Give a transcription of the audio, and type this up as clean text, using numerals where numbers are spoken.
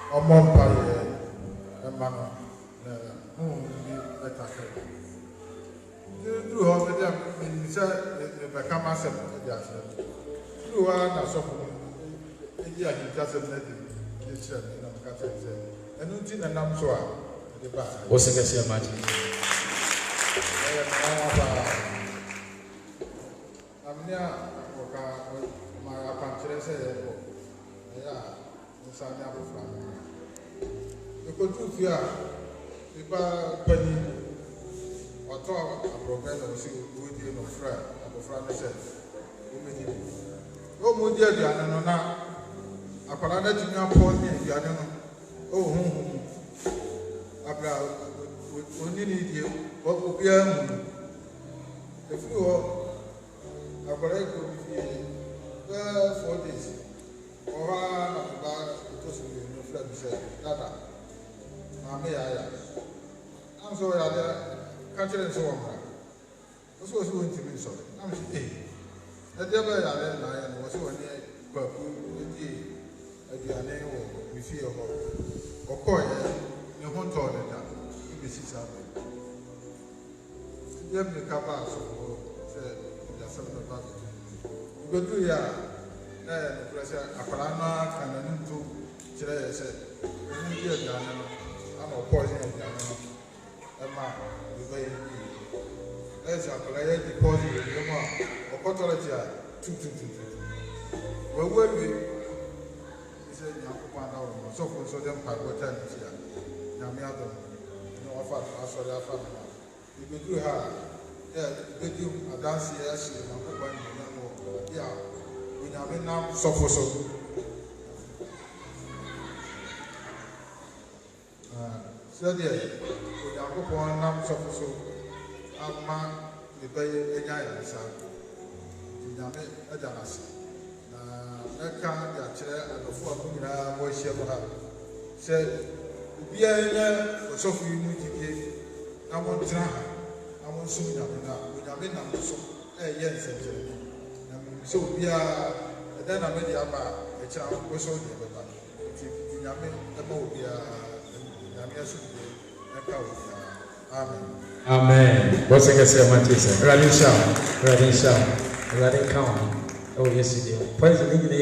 Omompaye, Emmanuel, through all the time, he said, the Kamasan, through one, I saw he just a lady, this year, and nothing and I'm sure. What's the case, Martin? I'm near my apprentice. The country fear the penny or talk a program of Woody no friend of a friend said, Oh, Mudia, Diana, a Parana Junior Pony, Diana, oh, about we need you, what will be if you are a very good 4 days. Or about to friend said, Dada, Mamma, I'm sorry, I can't tell you so much. This was going to be so. I'm saying, the devil I was one year, but a name we feel or coy, you won't tell them that. This is happening. You have the cover, so said, there's something about it. Go to ya. The pressure, a palana, and a new today said, I'm a poison of the animal. Emma, the way there's a player deposit in the mark, or potology, 2. Well, where we said, Yakuan, so for so them, I will tell you here. Yamiado, no offer, I saw that family. You could do her, yeah, you a dance here, she, yeah. I mean, now, so for so. Said, we are going now, so for so. I'm man, we pay a giant, sir. Yame, a danas. I can't get chair and the 4 boys shall have. Said, we are so for you to give. I want to try. I want to see them now. We have been so. Yes, so we are. Then I made the upper a child was on the other. Amen. What's the case, Matisse? Radin Sham, Radin Sham, Radin Count. Oh, yes, it is. Poison in the